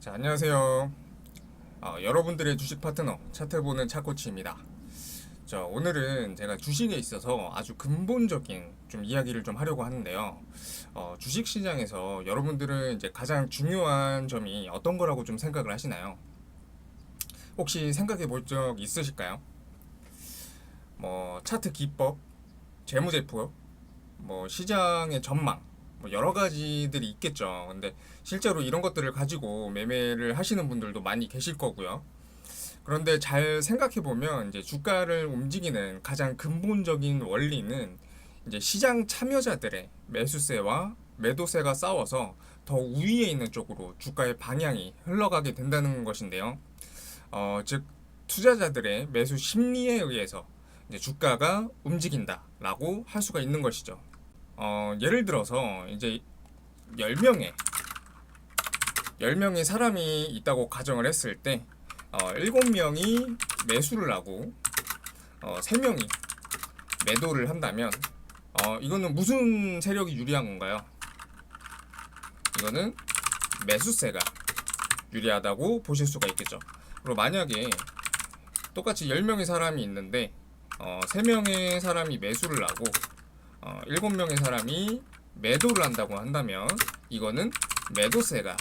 자, 안녕하세요. 여러분들의 주식 파트너 차트 보는 차코치입니다. 자, 오늘은 제가 주식에 있어서 아주 근본적인 좀 이야기를 좀 하려고 하는데요. 주식 시장에서 여러분들은 이제 가장 중요한 점이 어떤 거라고 좀 생각을 하시나요? 혹시 생각해 볼 적 있으실까요? 뭐 차트 기법, 재무제표, 뭐 시장의 전망, 뭐 여러 가지들이 있겠죠. 근데 실제로 이런 것들을 가지고 매매를 하시는 분들도 많이 계실 거고요. 그런데 잘 생각해 보면 이제 주가를 움직이는 가장 근본적인 원리는 이제 시장 참여자들의 매수세와 매도세가 싸워서 더 우위에 있는 쪽으로 주가의 방향이 흘러가게 된다는 것인데요. 즉 투자자들의 매수 심리에 의해서 이제 주가가 움직인다라고 할 수가 있는 것이죠. 예를 들어서 이제 10명의 10명의 사람이 있다고 가정을 했을 때 7명이 매수를 하고 3명이 매도를 한다면 이거는 무슨 세력이 유리한 건가요? 이거는 매수세가 유리하다고 보실 수가 있겠죠. 그리고 만약에 똑같이 10명의 사람이 있는데 3명의 사람이 매수를 하고 7명의 사람이 매도를 한다고 한다면 이거는 매도세가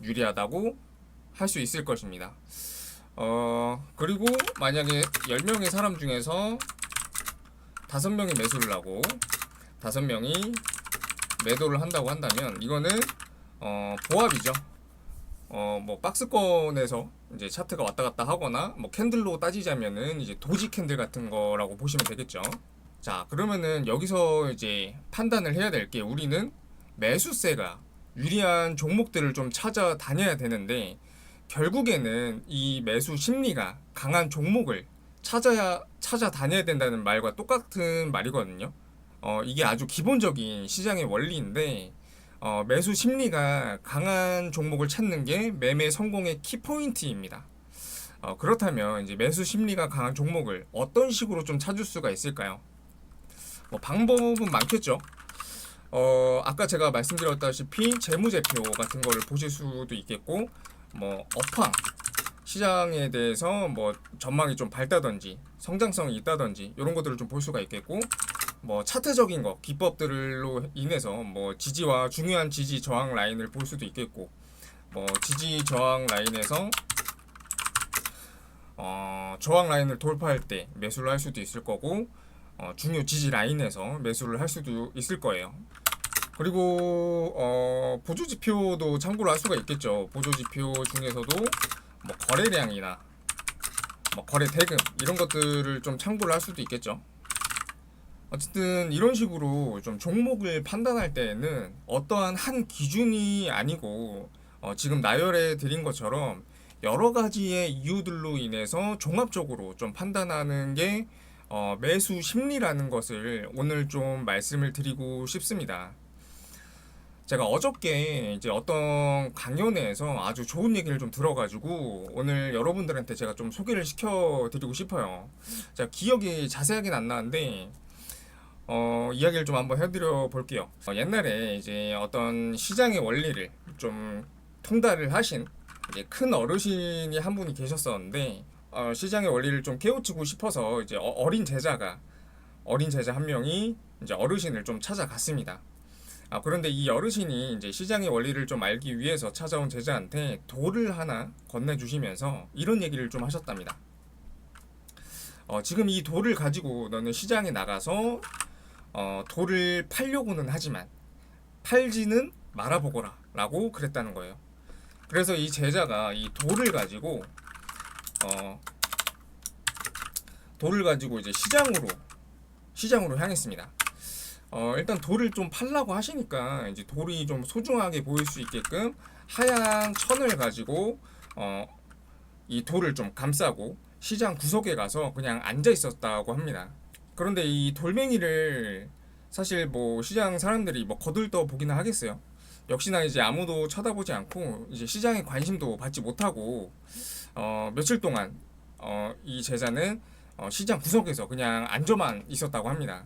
유리하다고 할 수 있을 것입니다. 그리고 만약에 10명의 사람 중에서 5명이 매수를 하고 5명이 매도를 한다고 한다면 이거는 보합이죠. 뭐 박스권에서 이제 차트가 왔다 갔다 하거나 뭐 캔들로 따지자면은 이제 도지 캔들 같은 거라고 보시면 되겠죠. 자, 그러면은 여기서 이제 판단을 해야 될 게 우리는 매수세가 유리한 종목들을 좀 찾아다녀야 되는데 결국에는 이 매수 심리가 강한 종목을 찾아다녀야 된다는 말과 똑같은 말이거든요. 이게 아주 기본적인 시장의 원리인데 매수 심리가 강한 종목을 찾는 게 매매 성공의 키포인트입니다. 그렇다면 이제 매수 심리가 강한 종목을 어떤 식으로 좀 찾을 수가 있을까요? 뭐 방법은 많겠죠. 아까 제가 말씀드렸다시피 재무제표 같은 거를 보실 수도 있겠고, 뭐 업황 시장에 대해서 뭐 전망이 좀 밝다든지 성장성이 있다든지 이런 것들을 좀 볼 수가 있겠고, 뭐 차트적인 거 기법들로 인해서 뭐 지지와 중요한 지지 저항 라인을 볼 수도 있겠고, 뭐 지지 저항 라인에서 저항 라인을 돌파할 때 매수를 할 수도 있을 거고, 중요 지지 라인에서 매수를 할 수도 있을 거예요. 그리고 보조 지표도 참고를 할 수가 있겠죠. 보조 지표 중에서도 뭐 거래량이나 뭐 거래 대금 이런 것들을 좀 참고를 할 수도 있겠죠. 어쨌든 이런 식으로 좀 종목을 판단할 때에는 어떠한 한 기준이 아니고 지금 나열해 드린 것처럼 여러 가지의 이유들로 인해서 종합적으로 좀 판단하는 게 매수 심리라는 것을 오늘 좀 말씀을 드리고 싶습니다. 제가 어저께 이제 어떤 강연회에서 아주 좋은 얘기를 좀 들어가지고 오늘 여러분들한테 제가 좀 소개를 시켜드리고 싶어요. 제가 기억이 자세하긴 안 나는데 이야기를 좀 한번 해드려 볼게요. 옛날에 이제 어떤 시장의 원리를 좀 통달을 하신 이제 큰 어르신이 한 분이 계셨었는데 시장의 원리를 좀 깨우치고 싶어서 이제 어린 제자 한 명이 이제 어르신을 좀 찾아갔습니다. 그런데 이 어르신이 이제 시장의 원리를 좀 알기 위해서 찾아온 제자한테 돌을 하나 건네주시면서 이런 얘기를 좀 하셨답니다. 지금 이 돌을 가지고 너는 시장에 나가서 돌을 팔려고는 하지만 팔지는 말아보거라 라고 그랬다는 거예요. 그래서 이 제자가 이 돌을 가지고 이제 시장으로 향했습니다. 일단 돌을 좀 팔라고 하시니까 이제 돌이 좀 소중하게 보일 수 있게끔 하얀 천을 가지고 이 돌을 좀 감싸고 시장 구석에 가서 그냥 앉아 있었다고 합니다. 그런데 이 돌멩이를 사실 뭐 시장 사람들이 뭐 거들떠 보기는 하겠어요. 역시나 이제 아무도 쳐다보지 않고 이제 시장에 관심도 받지 못하고 며칠 동안 이 제자는 시장 구석에서 그냥 앉아만 있었다고 합니다.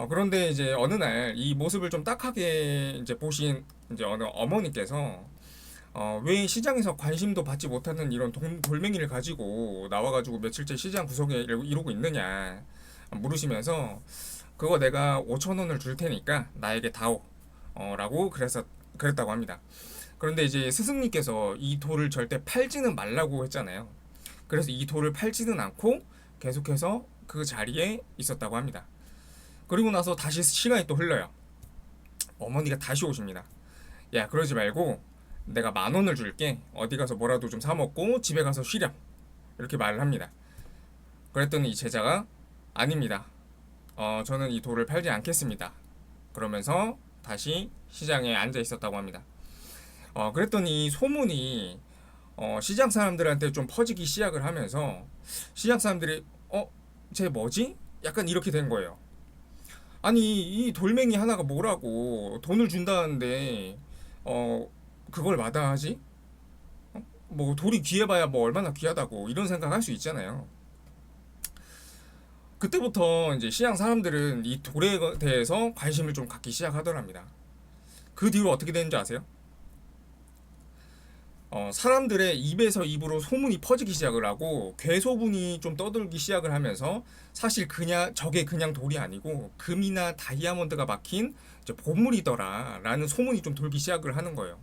그런데 이제 어느 날 이 모습을 좀 딱하게 이제 보신 이제 어느 어머니께서 왜 시장에서 관심도 받지 못하는 이런 돌멩이를 가지고 나와가지고 며칠째 시장 구석에 이러고 있느냐 물으시면서 그거 내가 5천 원을 줄 테니까 나에게 다오 라고 그랬다고 합니다. 그런데 이제 스승님께서 이 돌을 절대 팔지는 말라고 했잖아요. 그래서 이 돌을 팔지는 않고 계속해서 그 자리에 있었다고 합니다. 그리고 나서 다시 시간이 또 흘러요. 어머니가 다시 오십니다. 야, 그러지 말고 내가 10,000원을 줄게. 어디 가서 뭐라도 좀 사 먹고 집에 가서 쉬렴. 이렇게 말을 합니다. 그랬더니 이 제자가 아닙니다. 저는 이 돌을 팔지 않겠습니다. 그러면서 다시 시장에 앉아 있었다고 합니다. 그랬더니 이 소문이 시장 사람들한테 좀 퍼지기 시작을 하면서 시장 사람들이 쟤 뭐지? 약간 이렇게 된 거예요. 아니 이 돌멩이 하나가 뭐라고 돈을 준다는데 그걸 마다하지? 뭐 돌이 귀해봐야 뭐 얼마나 귀하다고 이런 생각할 수 있잖아요. 그때부터 이제 시장 사람들은 이 돌에 대해서 관심을 좀 갖기 시작하더랍니다. 그 뒤로 어떻게 되는지 아세요? 사람들의 입에서 입으로 소문이 퍼지기 시작을 하고 괴소문이 좀 떠들기 시작을 하면서 사실 그냥 저게 그냥 돌이 아니고 금이나 다이아몬드가 박힌 이제 보물이더라라는 소문이 좀 돌기 시작을 하는 거예요.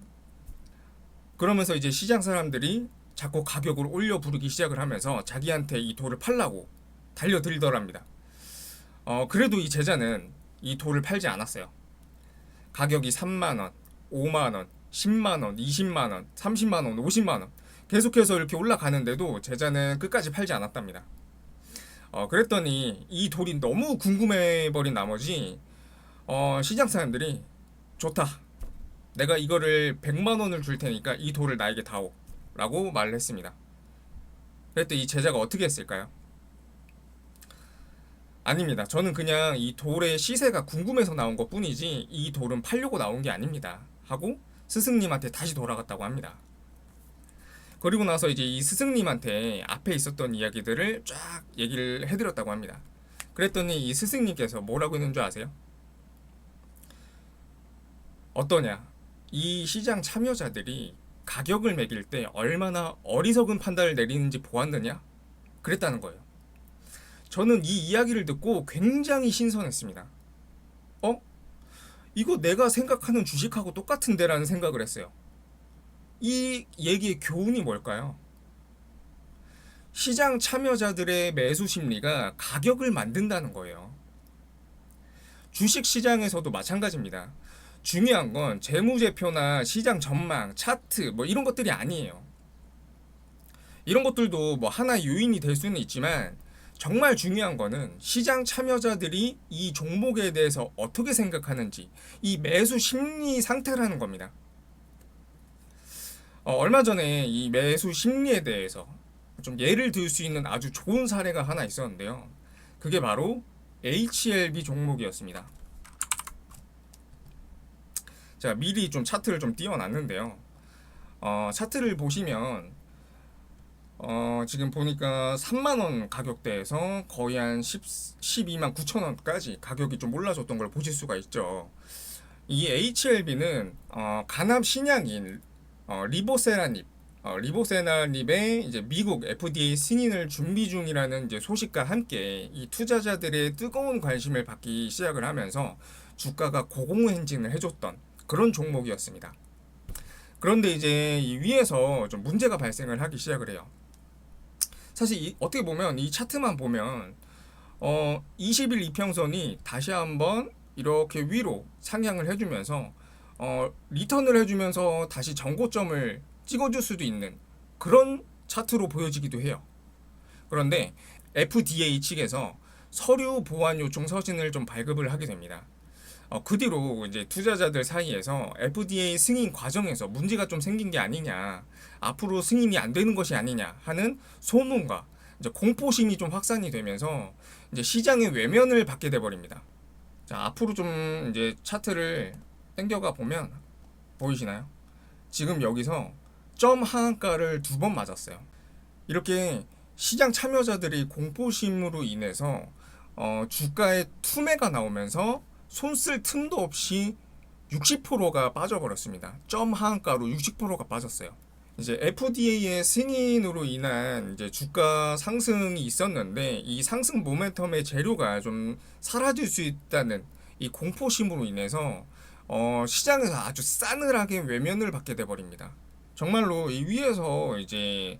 그러면서 이제 시장 사람들이 자꾸 가격을 올려 부르기 시작을 하면서 자기한테 이 돌을 팔라고 달려들더랍니다. 그래도 이 제자는 이 돌을 팔지 않았어요. 가격이 3만 원, 5만 원, 10만 원, 20만 원, 30만 원, 50만 원 계속해서 이렇게 올라가는데도 제자는 끝까지 팔지 않았답니다. 그랬더니 이 돌이 너무 궁금해 버린 나머지 시장 사람들이 좋다. 내가 이거를 100만 원을 줄 테니까 이 돌을 나에게 다오. 라고 말을 했습니다. 그랬더니 이 제자가 어떻게 했을까요? 아닙니다. 저는 그냥 이 돌의 시세가 궁금해서 나온 것 뿐이지 이 돌은 팔려고 나온 게 아닙니다. 하고 스승님한테 다시 돌아갔다고 합니다. 그리고 나서 이제 이 스승님한테 앞에 있었던 이야기들을 쫙 얘기를 해드렸다고 합니다. 그랬더니 이 스승님께서 뭐라고 했는 줄 아세요? 어떠냐? 이 시장 참여자들이 가격을 매길 때 얼마나 어리석은 판단을 내리는지 보았느냐? 그랬다는 거예요. 저는 이 이야기를 듣고 굉장히 신선했습니다. 이거 내가 생각하는 주식하고 똑같은데 라는 생각을 했어요. 이 얘기의 교훈이 뭘까요? 시장 참여자들의 매수 심리가 가격을 만든다는 거예요. 주식 시장에서도 마찬가지입니다. 중요한 건 재무제표나 시장 전망, 차트 뭐 이런 것들이 아니에요. 이런 것들도 뭐 하나의 요인이 될 수는 있지만 정말 중요한 거는 시장 참여자들이 이 종목에 대해서 어떻게 생각하는지 이 매수 심리 상태라는 겁니다. 얼마 전에 이 매수 심리에 대해서 좀 예를 들 수 있는 아주 좋은 사례가 하나 있었는데요. 그게 바로 HLB 종목이었습니다. 자, 미리 좀 차트를 좀 띄워놨는데요. 차트를 보시면 지금 보니까 3만원 가격대에서 거의 한 12만 9천 원까지 가격이 좀 올라졌던 걸 보실 수가 있죠. 이 HLB는 간암 신약인 리보세라닙의 이제 미국 FDA 승인을 준비 중이라는 이제 소식과 함께 이 투자자들의 뜨거운 관심을 받기 시작을 하면서 주가가 고공행진을 해줬던 그런 종목이었습니다. 그런데 이제 이 위에서 좀 문제가 발생을 하기 시작을 해요. 사실 어떻게 보면 이 차트만 보면 20일 이평선이 다시 한번 이렇게 위로 상향을 해주면서 리턴을 해주면서 다시 전고점을 찍어줄 수도 있는 그런 차트로 보여지기도 해요. 그런데 FDA 측에서 서류 보완 요청 서신을 좀 발급을 하게 됩니다. 그 뒤로 이제 투자자들 사이에서 FDA 승인 과정에서 문제가 좀 생긴 게 아니냐, 앞으로 승인이 안 되는 것이 아니냐 하는 소문과 이제 공포심이 좀 확산이 되면서 이제 시장의 외면을 받게 돼 버립니다. 자, 앞으로 좀 이제 차트를 당겨가 보면 보이시나요? 지금 여기서 점 하한가를 2번 맞았어요. 이렇게 시장 참여자들이 공포심으로 인해서 주가에 투매가 나오면서 손쓸 틈도 없이 60%가 빠져버렸습니다. 점 하한가로 60%가 빠졌어요. 이제 FDA의 승인으로 인한 이제 주가 상승이 있었는데 이 상승 모멘텀의 재료가 좀 사라질 수 있다는 이 공포심으로 인해서 시장에서 아주 싸늘하게 외면을 받게 돼 버립니다. 정말로 이 위에서 이제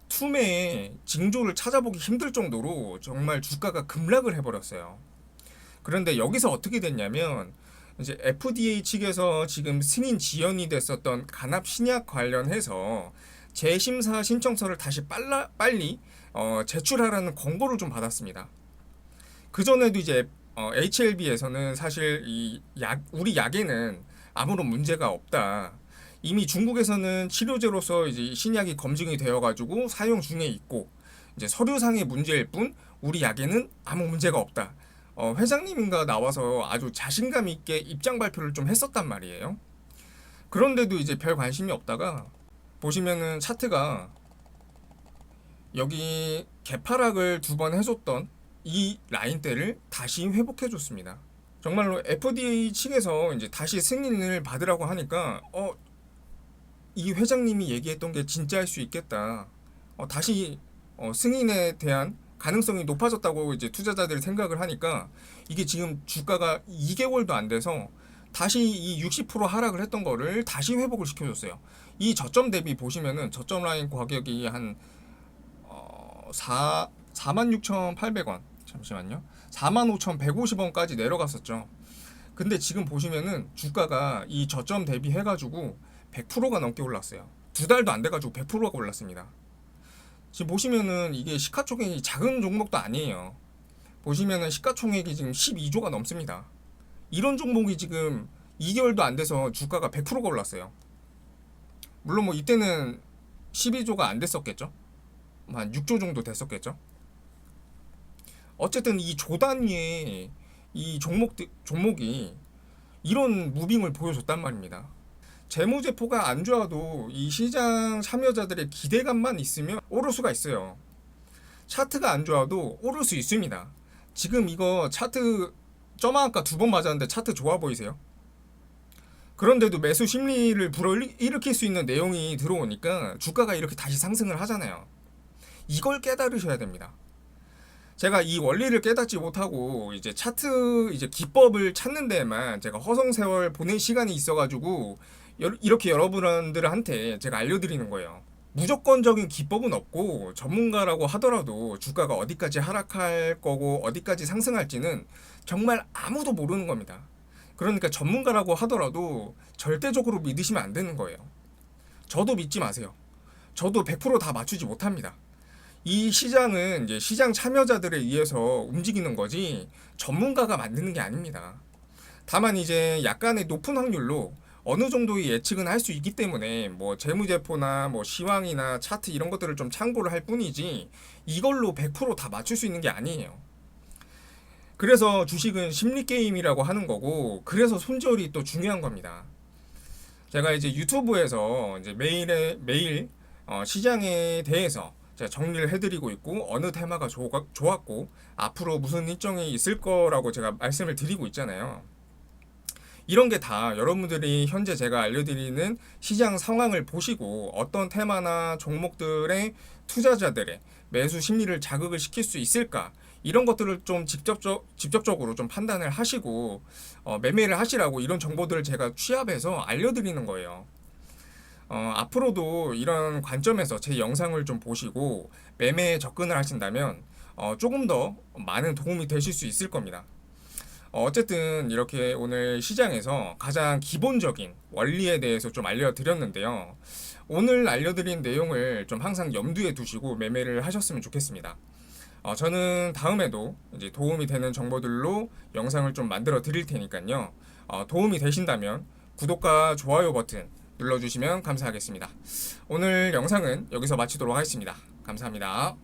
투매의 징조를 찾아보기 힘들 정도로 정말 주가가 급락을 해버렸어요. 그런데 여기서 어떻게 됐냐면 이제 FDA 측에서 지금 승인 지연이 됐었던 간합 신약 관련해서 재심사 신청서를 다시 빨리 제출하라는 권고를 좀 받았습니다. 그 전에도 이제 HLB에서는 사실 우리 약에는 아무런 문제가 없다. 이미 중국에서는 치료제로서 이제 신약이 검증이 되어가지고 사용 중에 있고 이제 서류상의 문제일 뿐 우리 약에는 아무 문제가 없다. 회장님인가 나와서 아주 자신감 있게 입장 발표를 좀 했었단 말이에요. 그런데도 이제 별 관심이 없다가 보시면은 차트가 여기 개파락을 2번 해줬던 이 라인대를 다시 회복해줬습니다. 정말로 FDA 측에서 이제 다시 승인을 받으라고 하니까 이 회장님이 얘기했던 게 진짜일 수 있겠다. 다시 승인에 대한 가능성이 높아졌다고 이제 투자자들이 생각을 하니까 이게 지금 주가가 2개월도 안 돼서 다시 이 60% 하락을 했던 거를 다시 회복을 시켜줬어요. 이 저점 대비 보시면은 저점 라인 가격이 한 46,800원 잠시만요. 45,150원까지 내려갔었죠. 근데 지금 보시면은 주가가 이 저점 대비 해가지고 100%가 넘게 올랐어요. 2달도 안 돼가지고 100%가 올랐습니다. 지금 보시면은 이게 시가총액이 작은 종목도 아니에요. 보시면은 시가총액이 지금 12조가 넘습니다. 이런 종목이 지금 2개월도 안 돼서 주가가 100%가 올랐어요. 물론 뭐 이때는 12조가 안 됐었겠죠. 한 6조 정도 됐었겠죠. 어쨌든 이 조 단위의 이 종목이 이런 무빙을 보여줬단 말입니다. 재무제표가 안 좋아도 이 시장 참여자들의 기대감만 있으면 오를 수가 있어요. 차트가 안 좋아도 오를 수 있습니다. 지금 이거 차트 점화가 2번 맞았는데 차트 좋아 보이세요? 그런데도 매수 심리를 불어일으킬 수 있는 내용이 들어오니까 주가가 이렇게 다시 상승을 하잖아요. 이걸 깨달으셔야 됩니다. 제가 이 원리를 깨닫지 못하고 이제 차트 이제 기법을 찾는 데에만 제가 허송세월 보낸 시간이 있어가지고 이렇게 여러분들한테 제가 알려드리는 거예요. 무조건적인 기법은 없고 전문가라고 하더라도 주가가 어디까지 하락할 거고 어디까지 상승할지는 정말 아무도 모르는 겁니다. 그러니까 전문가라고 하더라도 절대적으로 믿으시면 안 되는 거예요. 저도 믿지 마세요. 저도 100%다 맞추지 못합니다. 이 시장은 이제 시장 참여자들에 의해서 움직이는 거지 전문가가 만드는 게 아닙니다. 다만 이제 약간의 높은 확률로 어느 정도의 예측은 할 수 있기 때문에 뭐 재무제표나 뭐 시황이나 차트 이런 것들을 좀 참고를 할 뿐이지 이걸로 100%다 맞출 수 있는 게 아니에요. 그래서 주식은 심리 게임이라고 하는 거고 그래서 손절이 또 중요한 겁니다. 제가 이제 유튜브에서 이제 매일 시장에 대해서 제가 정리를 해드리고 있고 어느 테마가 좋았고 앞으로 무슨 일정이 있을 거라고 제가 말씀을 드리고 있잖아요. 이런 게 다 여러분들이 현재 제가 알려드리는 시장 상황을 보시고 어떤 테마나 종목들의 투자자들의 매수 심리를 자극을 시킬 수 있을까 이런 것들을 좀 직접적으로 좀 판단을 하시고 매매를 하시라고 이런 정보들을 제가 취합해서 알려드리는 거예요. 앞으로도 이런 관점에서 제 영상을 좀 보시고 매매에 접근을 하신다면 조금 더 많은 도움이 되실 수 있을 겁니다. 어쨌든 이렇게 오늘 시장에서 가장 기본적인 원리에 대해서 좀 알려드렸는데요. 오늘 알려드린 내용을 좀 항상 염두에 두시고 매매를 하셨으면 좋겠습니다. 저는 다음에도 이제 도움이 되는 정보들로 영상을 좀 만들어 드릴 테니까요. 도움이 되신다면 구독과 좋아요 버튼 눌러주시면 감사하겠습니다. 오늘 영상은 여기서 마치도록 하겠습니다. 감사합니다.